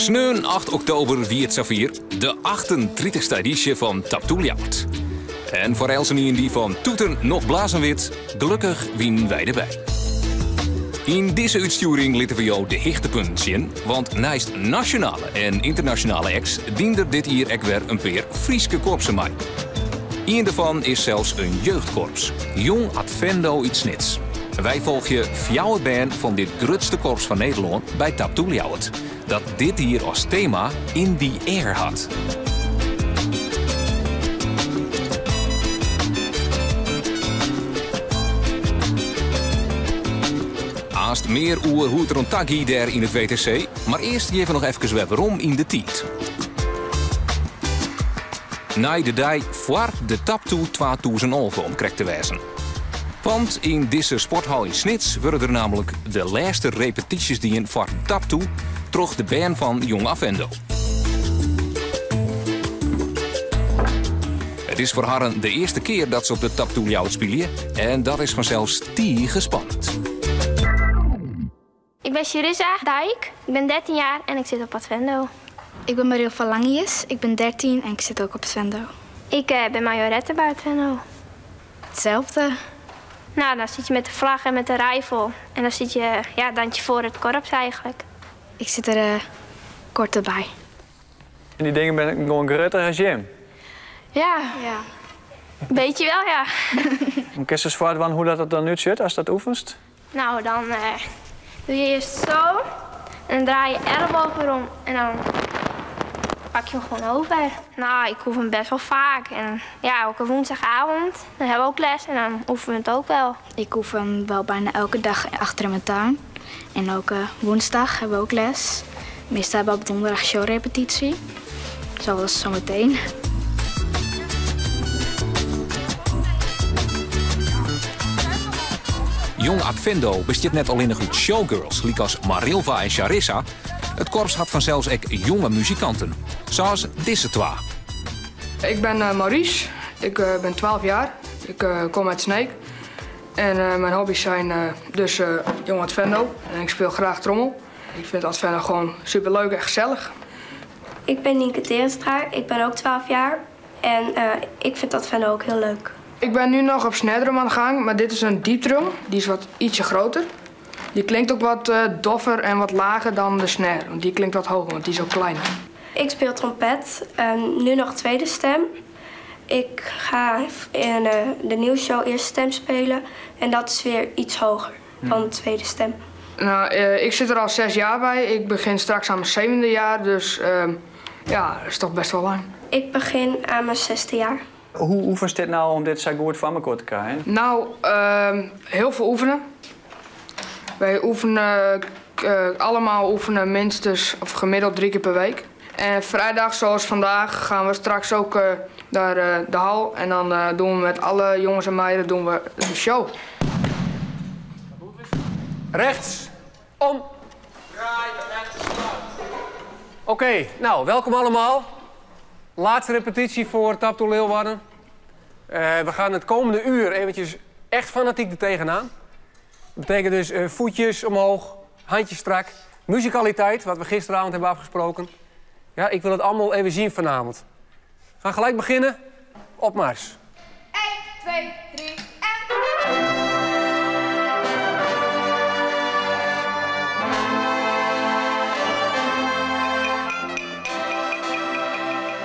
Sneun 8 oktober wie het Savier, de 38e editie van Taptoeljout. En voor Elsenien die van toeten nog blazenwit, gelukkig wien wij erbij. In deze uitsturing laten we jou de hoogtepunten zien, want naast nationale en internationale acts diende dit hier ook weer een paar Frieske korpsen mee. Eén daarvan is zelfs een jeugdkorps, Jong Advendo iets Snits. Wij volgen je via het band van dit grootste korps van Nederland bij Taptoeljout, dat dit hier als thema In the Air had. Haast meer oer hoe het er een taggie daar in het WTC, maar eerst even nog even waarom in de tijd. Na de dag voor de Taptoe 2011 om correct te wijzen. Want in deze sporthal in Snits worden er namelijk de laatste repetities die in voor Taptoe troch de band van Jong Advendo. Het is voor haar de eerste keer dat ze op de Taptoeljout spelen en dat is vanzelfs spannend. Ik ben Charissa Dijk, ik ben 13 jaar en ik zit op Advendo. Ik ben Mariel Verlangius, ik ben 13 en ik zit ook op Advendo. Ik ben majorette bij Advendo. Hetzelfde. Nou, dan zit je met de vlag en met de rijfel. En dan zit je dandje voor het korps eigenlijk. Ik zit er kort erbij. En die dingen ben ik gewoon groter als Jim. Ja, weet je wel, ja. Kun je eens vooruit hoe dat dan nu zit als dat oefenst? Nou, dan doe je eerst zo. En dan draai je ellebogen om. En dan pak je hem gewoon over. Nou, ik oefen best wel vaak. En ja, elke woensdagavond. Dan hebben we ook les en dan oefenen we het ook wel. Ik oefen wel bijna elke dag achter in mijn tuin. En elke woensdag hebben we ook les. Meestal hebben we op donderdag showrepetitie. Zoals zometeen. Jong Advendo bestaat net alleen nog uit showgirls, als Marilva en Charissa. Het korps had vanzelfs ook jonge muzikanten, zoals deze twee. Ik ben Maurice, ik ben 12 jaar, ik kom uit Sneek. En mijn hobby's zijn dus Jong Advendo en ik speel graag trommel. Ik vind Advendo gewoon superleuk en gezellig. Ik ben Nienke Terenstra, ik ben ook 12 jaar en ik vind Advendo ook heel leuk. Ik ben nu nog op snare drum aan de gang, maar dit is een diepdrum. Die is wat ietsje groter. Die klinkt ook wat doffer en wat lager dan de snare, want die klinkt wat hoger, want die is ook kleiner. Ik speel trompet, nu nog tweede stem. Ik ga in de nieuwsshow eerste stem spelen en dat is weer iets hoger dan de tweede stem. Nou, ik zit er al 6 jaar bij. Ik begin straks aan mijn 7e jaar, dus ja, dat is toch best wel lang. Ik begin aan mijn 6e jaar. Hoe oefent dit nou om dit zo goed van elkaar te krijgen? Nou, heel veel oefenen. Wij oefenen, allemaal oefenen minstens of gemiddeld 3 keer per week. En vrijdag, zoals vandaag, gaan we straks ook naar de hal. En dan doen we met alle jongens en meiden doen we een show. Rechts, om. Oké, nou, welkom allemaal. Laatste repetitie voor Taptoe Leeuwarden. We gaan het komende uur eventjes echt fanatiek er tegenaan. Dat betekent dus voetjes omhoog, handjes strak, muzikaliteit, wat we gisteravond hebben afgesproken. Ja, ik wil het allemaal even zien vanavond. We gaan gelijk beginnen. Op mars. 1, 2, 3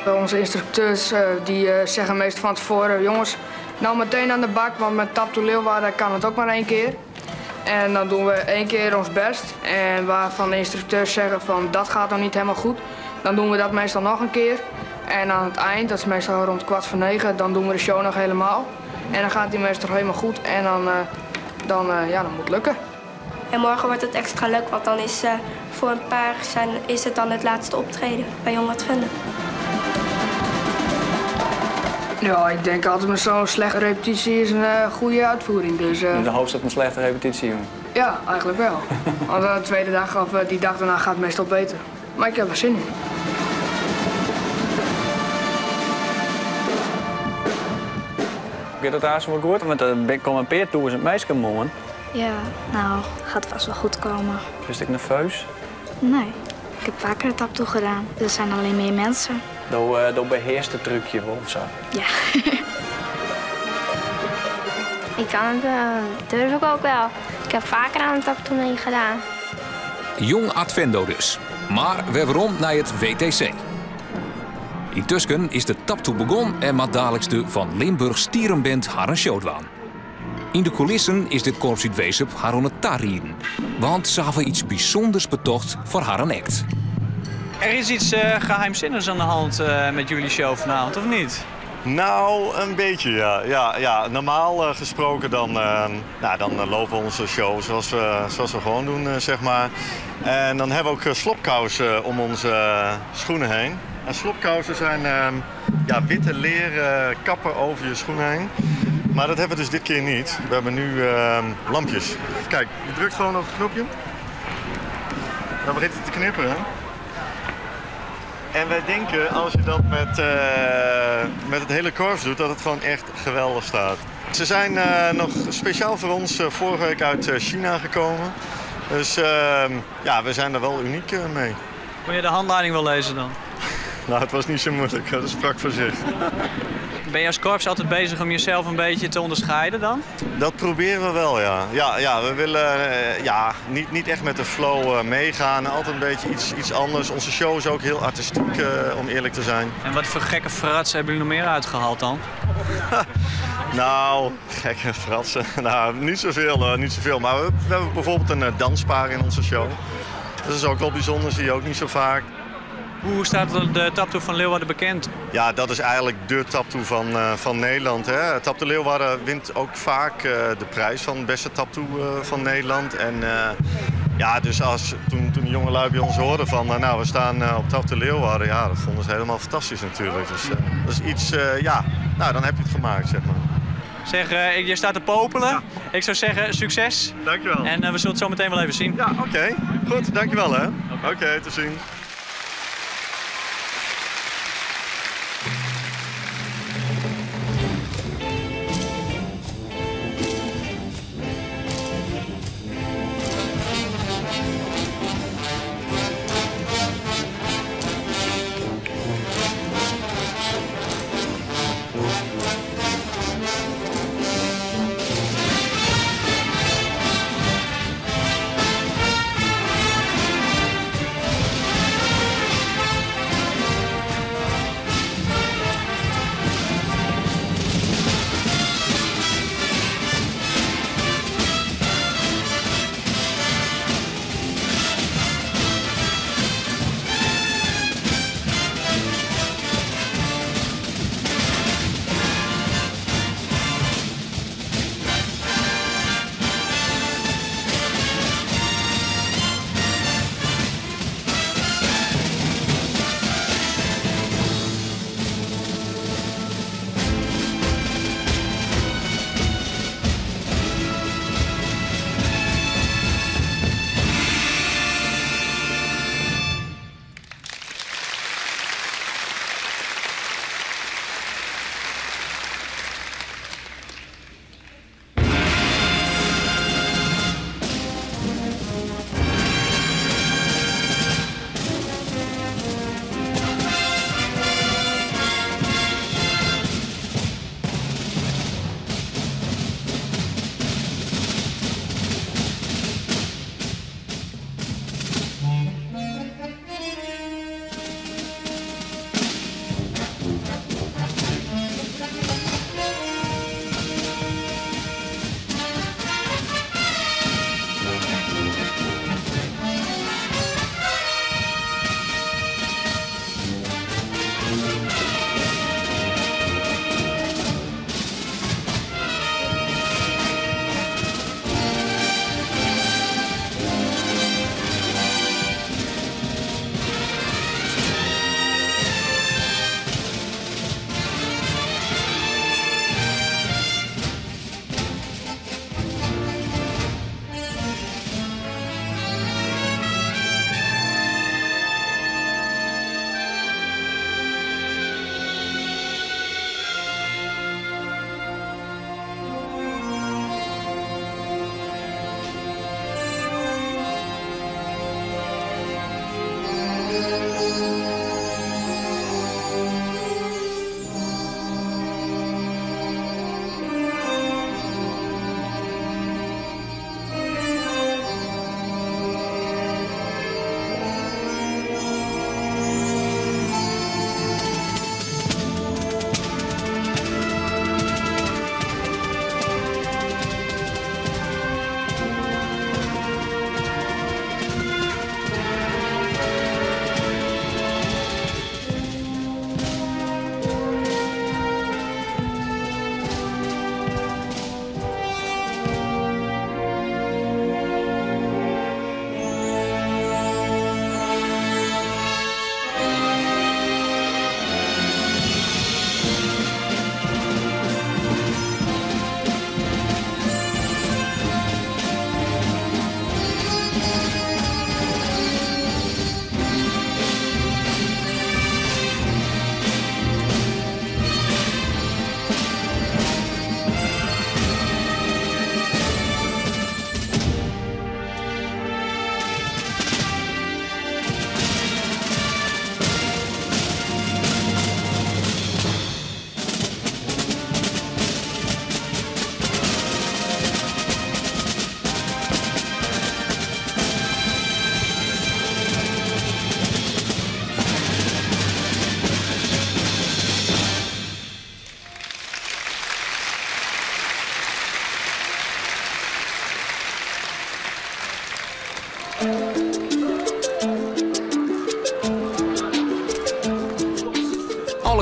en... Onze instructeurs die zeggen meestal van tevoren, jongens, nou meteen aan de bak, want met Taptoe Leeuwarden kan het ook maar 1 keer. En dan doen we 1 keer ons best. En waarvan de instructeurs zeggen van dat gaat nog niet helemaal goed, dan doen we dat meestal nog 1 keer. En aan het eind, dat is meestal rond 8:45, dan doen we de show nog helemaal. En dan gaat die meestal helemaal goed en dan moet het lukken. En morgen wordt het extra leuk, want dan is voor een paar is het dan het laatste optreden bij Jong Advendo. Ja, ik denk altijd met zo'n slechte repetitie is een goede uitvoering. Dus, In de hoofdstad een slechte repetitie, jongen. Ja, eigenlijk wel. Want de tweede dag of die dag daarna gaat het meestal beter. Maar ik heb er zin in. Gaat het daar zo wel goed? Want er komen een paar tours in meisje morgen. Ja, nou, gaat vast wel goed komen. Dus ik nerveus? Nee. Ik heb vaker een taptoe gedaan. Er zijn alleen meer mensen. Dat beheerst het trucje wel of zo. Ja. Ik kan het, durf ik ook wel. Ik heb vaker aan een taptoe meegedaan. Jong Advendo dus. Maar we rond naar het WTC. Intussen is de taptoe begonnen en maakt dadelijk de van Limburg stierenband haar een show aan. In de coulissen is dit korps uit Weesp haar aan het tarrieden. Want ze hebben iets bijzonders betocht voor haar een act. Er is iets geheimzinnigs aan de hand met jullie show vanavond, of niet? Nou, een beetje ja. Normaal gesproken dan lopen onze show zoals we gewoon doen, zeg maar. En dan hebben we ook slopkousen om onze schoenen heen. En slopkousen zijn witte leren kappen over je schoen heen. Maar dat hebben we dus dit keer niet. We hebben nu lampjes. Kijk, je drukt gewoon op het knopje. Dan begint het te knipperen. En wij denken, als je dat met het hele korps doet, dat het gewoon echt geweldig staat. Ze zijn nog speciaal voor ons vorige week uit China gekomen. Dus we zijn er wel uniek mee. Kon je de handleiding wel lezen dan? Nou, het was niet zo moeilijk. Dat sprak voor zich. Ben je als korps altijd bezig om jezelf een beetje te onderscheiden dan? Dat proberen we wel, ja. Ja, we willen niet echt met de flow meegaan. Altijd een beetje iets anders. Onze show is ook heel artistiek, om eerlijk te zijn. En wat voor gekke fratsen hebben jullie nog meer uitgehaald dan? Nou, gekke fratsen. Nou, niet zoveel. Maar we hebben bijvoorbeeld een danspaar in onze show. Dat is ook wel bijzonder, zie je ook niet zo vaak. Hoe staat de taptoe van Leeuwarden bekend? Ja, dat is eigenlijk de taptoe van Nederland. Hè. Taptoe Leeuwarden wint ook vaak de prijs van beste taptoe van Nederland. En dus toen de jongelui bij ons hoorden van we staan op Taptoe Leeuwarden, ja, dat vonden ze helemaal fantastisch natuurlijk. Dus dat is iets, dan heb je het gemaakt, zeg maar. Zeg, je staat te popelen. Ja. Ik zou zeggen, succes. Dankjewel. En we zullen het zo meteen wel even zien. Ja, oké. Goed, dankjewel hè. Oké, tot ziens.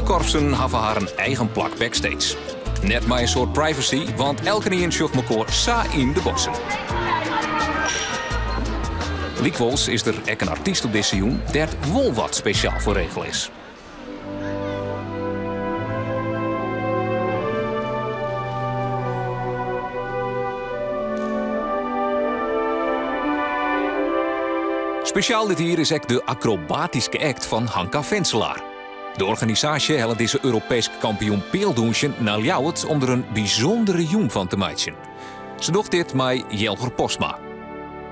korpsen hebben haar een eigen plak backstage. Net maar een soort privacy, want elke een zocht elkaar sa in de bossen. Likwols is er ook een artiest op dit seizoen die er wel wat speciaal voor regel is. Speciaal dit hier is ook de acrobatische act van Hanka Venselaar. De organisatie helpt deze Europese kampioen peeldoensje naar Ljouwert om er een bijzondere joen van te maken. Ze doet dit met Jelger Postma.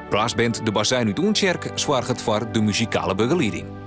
Braasband de Bazuin uit Oentjerk zorgt voor de muzikale begeleiding.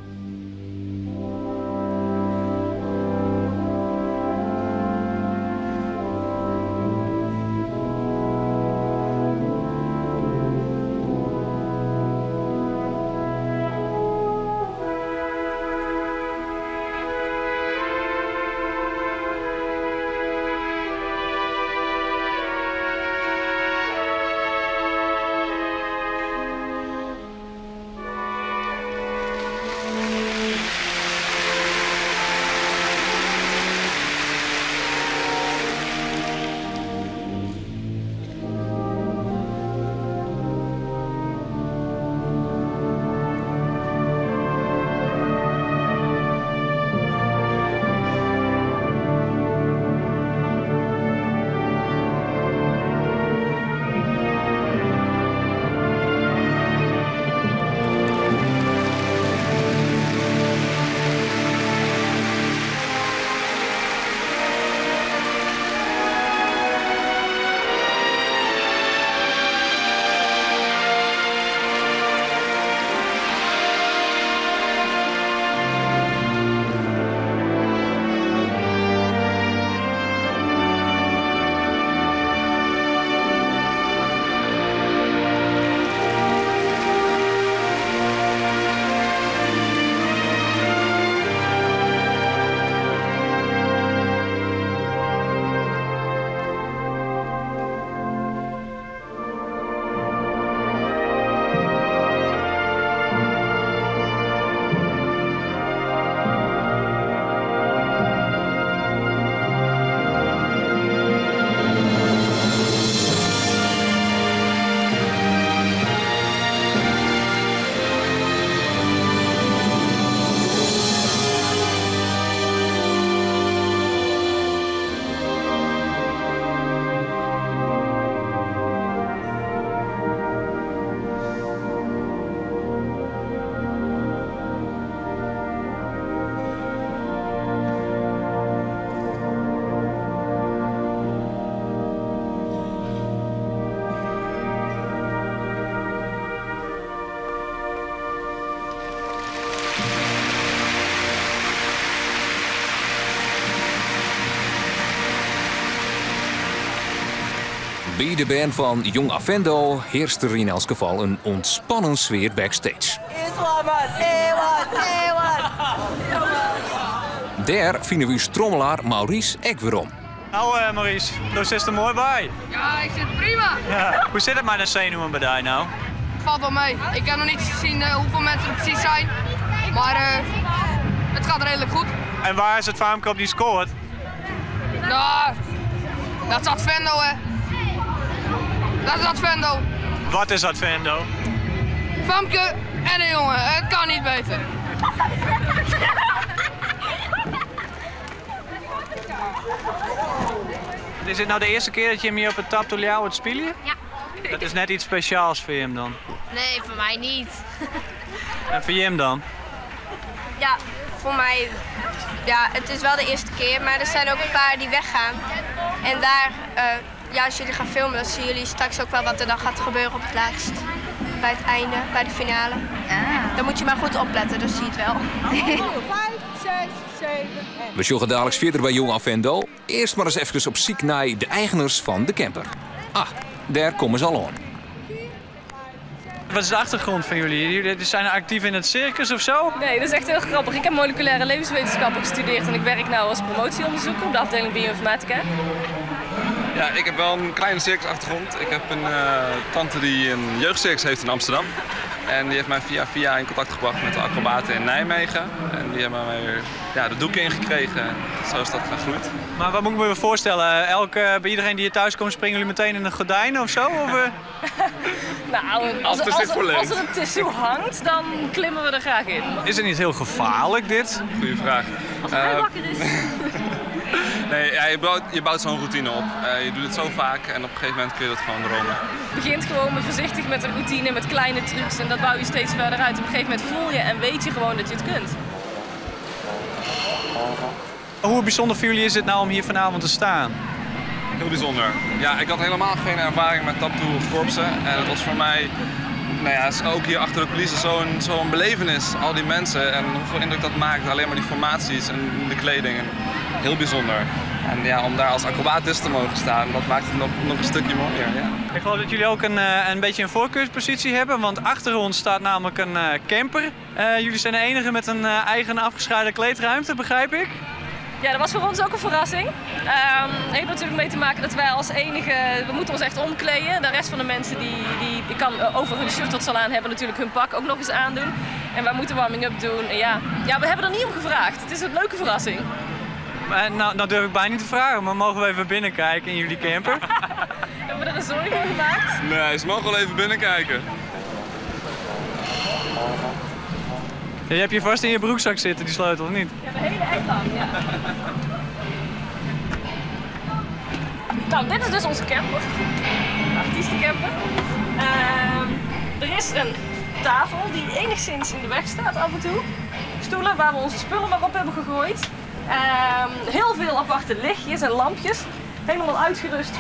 Bij de band van Jong Avendo heerst er in elk geval een ontspannen sfeer backstage. Daar vinden we uw trommelaar Maurice ook weer om. Nou Maurice, daar zit er mooi bij. Ja, ik zit prima. Ja. Hoe zit het met de zenuwen bij jou nou? Valt wel mee. Ik heb nog niet gezien hoeveel mensen er precies zijn. Maar het gaat redelijk goed. En waar is het Famke op die scoort? Nou, dat is Advendo, hè. Dat is Advendo. Wat is Advendo? Famke en een jongen. Het kan niet beter. Is dit nou de eerste keer dat je hem hier op het Tap to Ljouwert spelen? Ja. Dat is net iets speciaals voor hem dan? Nee, voor mij niet. En voor hem dan? Ja, voor mij, ja, het is wel de eerste keer, maar er zijn ook een paar die weggaan. En daar, ja, als jullie gaan filmen, dan zien jullie straks ook wel wat er dan gaat gebeuren op het laatst. Bij het einde, bij de finale. Dan moet je maar goed opletten, dan zie je het wel. 5, 6, 7 en... We zullen dadelijk verder bij Jong Avendo. Eerst maar eens even op zoek naar de eigenaars van de camper. Ah, daar komen ze al aan. Wat is de achtergrond van jullie? Jullie zijn actief in het circus of zo? Nee, dat is echt heel grappig. Ik heb moleculaire levenswetenschappen gestudeerd en ik werk nu als promotieonderzoeker op de afdeling bioinformatica. Ja, ik heb wel een kleine circusachtergrond. Ik heb een tante die een jeugdcircus heeft in Amsterdam. En die heeft mij via in contact gebracht met de acrobaten in Nijmegen. En die hebben mij weer de doeken ingekregen. Zo is dat gegroeid. Maar wat moet ik me voorstellen? Bij iedereen die hier thuis komt, springen jullie meteen in een gordijn of zo? Of, Nou, als er een tissue hangt, dan klimmen we er graag in. Is het niet heel gevaarlijk, dit? Goeie vraag. Als hij wakker is. Nee, ja, je bouwt zo'n routine op. Je doet het zo vaak en op een gegeven moment kun je dat gewoon dromen. Je begint gewoon voorzichtig met een routine, met kleine trucs en dat bouw je steeds verder uit. Op een gegeven moment voel je en weet je gewoon dat je het kunt. Hoe bijzonder voor jullie is het nou om hier vanavond te staan? Heel bijzonder. Ja, ik had helemaal geen ervaring met taptoe of korpsen. En het was voor mij, ook hier achter de coulissen zo'n belevenis. Al die mensen en hoeveel indruk dat maakt. Alleen maar die formaties en de kleding. Heel bijzonder. En ja, om daar als acrobaat te mogen staan, dat maakt het nog een stukje mooier. Ja. Ik geloof dat jullie ook een beetje een voorkeurspositie hebben, want achter ons staat namelijk een camper. Jullie zijn de enige met een eigen afgescheiden kleedruimte, begrijp ik? Ja, dat was voor ons ook een verrassing. Het heeft natuurlijk mee te maken dat wij als enige, we moeten ons echt omkleden. De rest van de mensen die kan over hun shirt tot zal aan hebben natuurlijk hun pak ook nog eens aandoen. En wij moeten warming-up doen. En ja, we hebben er niet om gevraagd. Het is een leuke verrassing. Nou durf ik bijna niet te vragen, maar mogen we even binnenkijken in jullie camper? Hebben we er een zooi voor gemaakt? Nee, ze mogen wel even binnenkijken. Je hebt je vast in je broekzak zitten, die sleutel, of niet? Ja, de hele echt lang, ja. Nou, dit is dus onze camper. De artiestencamper. Er is een tafel die enigszins in de weg staat af en toe. Stoelen waar we onze spullen maar op hebben gegooid. Heel veel aparte lichtjes en lampjes. Helemaal uitgerust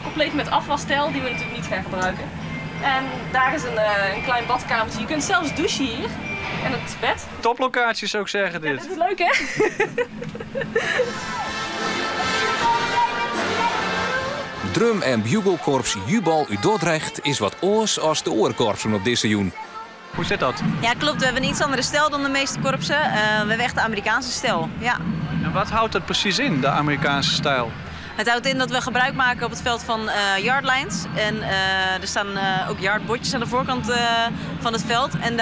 compleet met afwasstel die we natuurlijk niet gaan gebruiken. En daar is een klein badkamertje. Je kunt zelfs douchen hier. En het bed. Toplocatie zou ik zeggen dit. Ja, dit is leuk hè? Drum- en bugelkorps Jubal uit Dordrecht is wat oors als de oorkorpsen op dit seizoen. Hoe zit dat? Ja, klopt. We hebben een iets andere stijl dan de meeste korpsen. We hebben echt de Amerikaanse stijl. Ja. En wat houdt dat precies in, de Amerikaanse stijl? Het houdt in dat we gebruik maken op het veld van yardlines. En er staan ook yardbordjes aan de voorkant van het veld. En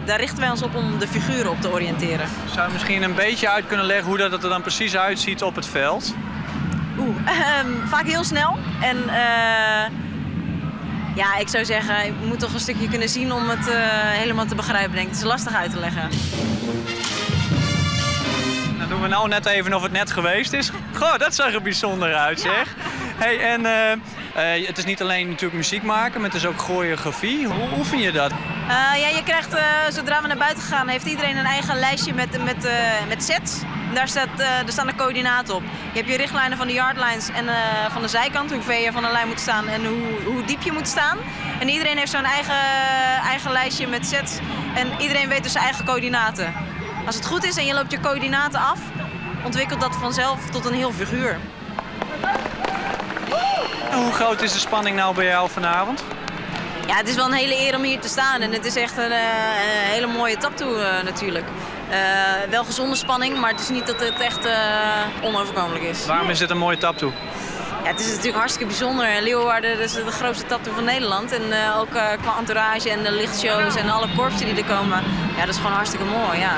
daar richten wij ons op om de figuren op te oriënteren. Zou je misschien een beetje uit kunnen leggen hoe dat er dan precies uitziet op het veld? Vaak heel snel. En ja, ik zou zeggen, je moet toch een stukje kunnen zien om het helemaal te begrijpen. Denk ik. Het is lastig uit te leggen. Dan doen we nou net even of het net geweest is. Goh, dat zag er bijzonder uit, zeg. Hey, en het is niet alleen natuurlijk muziek maken, maar het is ook choreografie. Hoe oefen je dat? Ja, je krijgt, zodra we naar buiten gaan, heeft iedereen een eigen lijstje met sets. Daar staan de coördinaten op. Je hebt je richtlijnen van de yardlines en van de zijkant, hoe ver je van een lijn moet staan en hoe diep je moet staan. En iedereen heeft zo'n eigen lijstje met sets en iedereen weet dus zijn eigen coördinaten. Als het goed is en je loopt je coördinaten af, ontwikkelt dat vanzelf tot een heel figuur. En hoe groot is de spanning nou bij jou vanavond? Ja, het is wel een hele eer om hier te staan en het is echt een hele mooie taptoe natuurlijk. Wel gezonde spanning, maar het is niet dat het echt onoverkomelijk is. Waarom is dit een mooie taptoe? Ja, het is natuurlijk hartstikke bijzonder. Leeuwarden is de grootste taptoe van Nederland. En ook qua entourage en de lichtshows en alle korpsen die er komen. Ja, dat is gewoon hartstikke mooi, ja.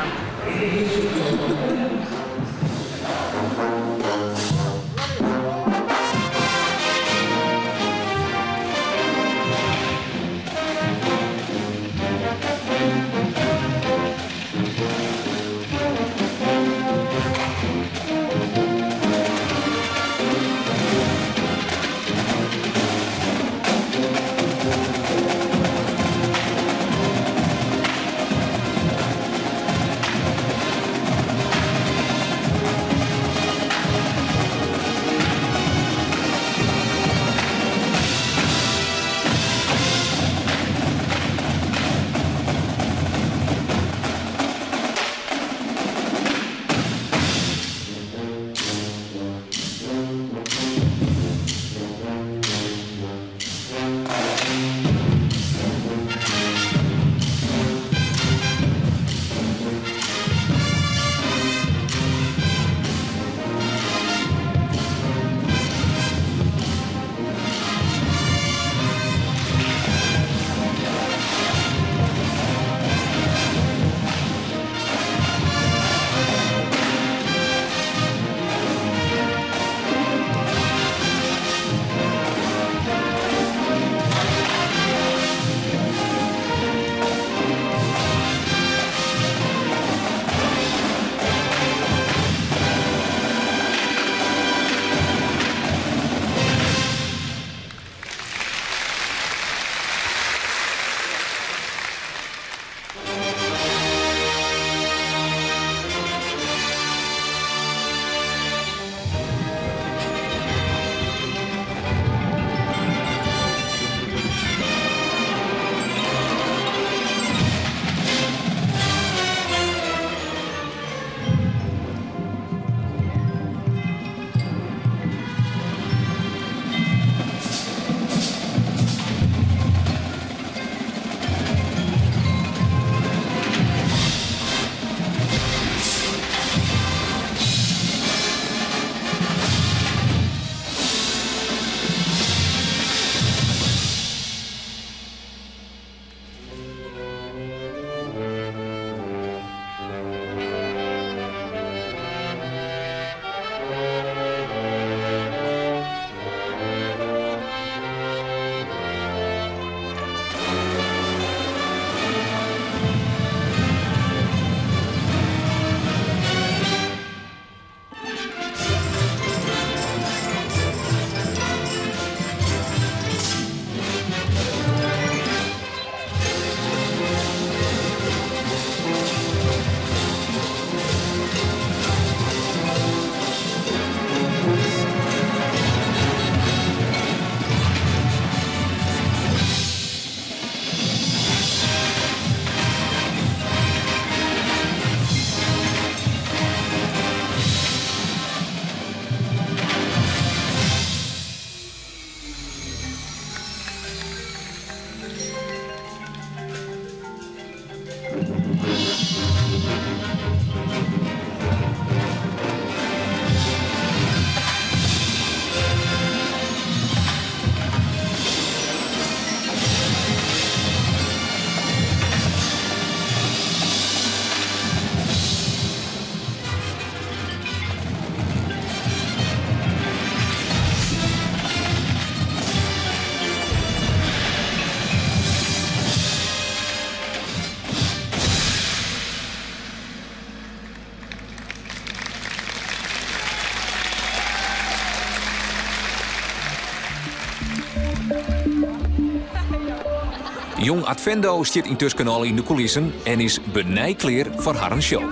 Jong Advendo zit intussen al in de coulissen en is benijkleer voor haar show.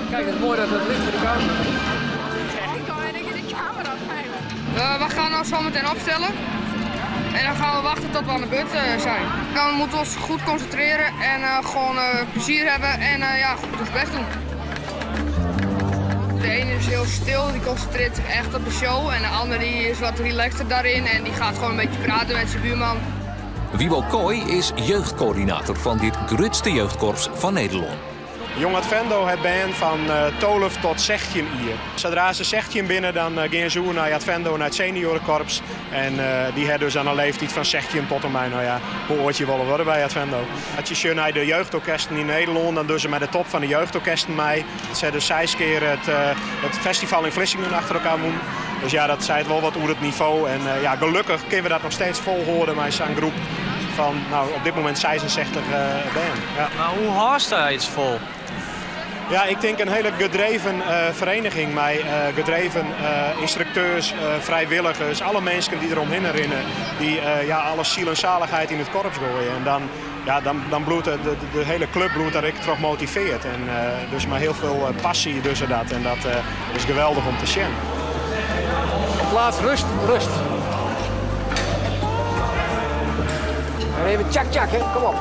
Kijk, het is mooi dat het licht voor de camera. We gaan ons zo meteen opstellen. En dan gaan we wachten tot we aan de beurt zijn. Dan moeten we ons goed concentreren en gewoon plezier hebben en goed ons best doen. De ene is heel stil, die concentreert zich echt op de show. En de andere die is wat relaxter daarin en die gaat gewoon een beetje praten met zijn buurman. Wiebo Kooi is jeugdcoördinator van dit grootste jeugdkorps van Nederland. Jong Advendo het band van 12 tot 16 jaar. Zodra ze 16 binnen, dan gaan ze naar Advendo, naar het seniorenkorps. En die hebben dus aan een leeftijd van 16 tot en mij, hoe oud je willen worden bij Advendo. Als je ziet naar de jeugdorkesten in Nederland, dan doen ze met de top van de jeugdorkesten mee. Ze hebben 6 keer het festival in Vlissingen achter elkaar moeten. Dus ja, dat zei het wel wat over het niveau. En gelukkig kunnen we dat nog steeds volhouden met zo'n groep van op dit moment 66 band. Ja. Maar hoe haast hij iets vol? Ja, ik denk een hele gedreven vereniging met gedreven instructeurs, vrijwilligers, alle mensen die eromheen herinneren, die alle ziel en zaligheid in het korps gooien. En dan bloedt de hele club daar ik toch motiveert. En dus maar heel veel passie tussen dat. En dat is geweldig om te zien. Plaats rust, rust. En even tjak tjak, hè? Kom op.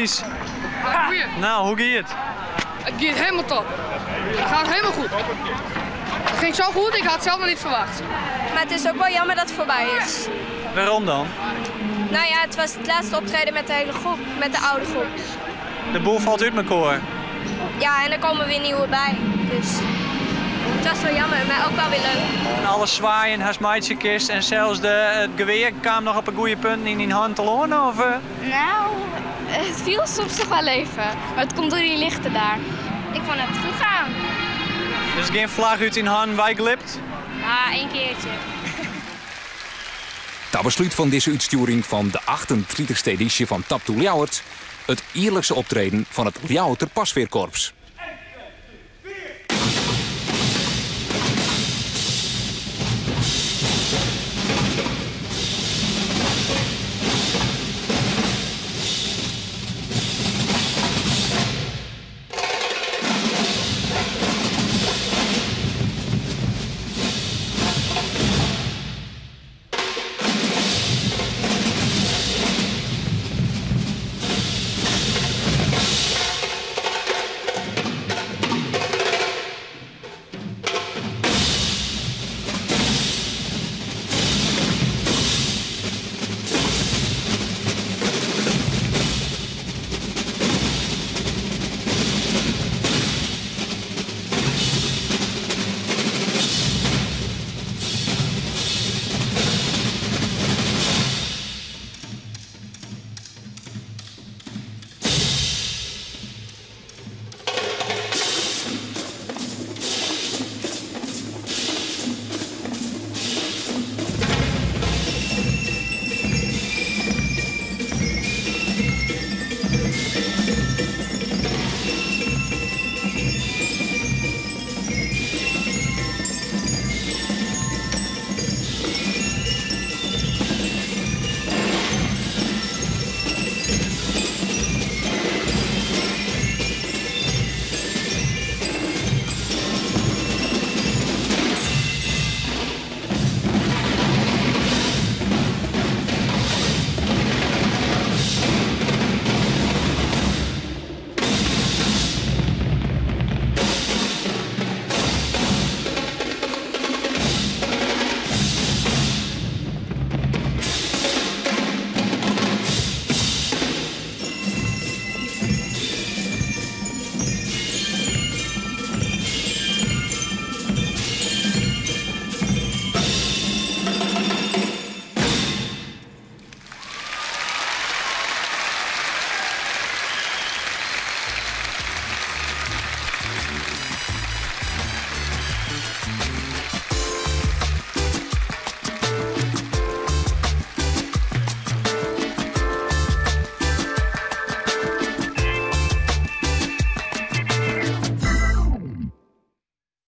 Mies. Nou, hoe gaat het? Het gaat helemaal top. Het gaat helemaal goed. Het ging zo goed, ik had het zelf nog niet verwacht. Maar het is ook wel jammer dat het voorbij is. Waarom dan? Nou ja, het was het laatste optreden met de hele groep, met de oude groep. De boel valt uit mijn koor. Ja, en er komen weer nieuwe bij. Dus het was wel jammer, maar ook wel weer leuk. En alles zwaaien, hasmaatje kist en zelfs het geweer kwam nog op een goede punt in hand te lonen, of? Nou, het viel soms nog wel even. Maar het komt door die lichten daar. Ik vond het goed gaan. Dus geen vlag uit in hand wijglipt? Ah, 1 keertje. Dat besluit van deze uitsturing van de 38e editie van Tap to Ljouwert het eerlijkse optreden van het Ljouwerter Pasveerkorps.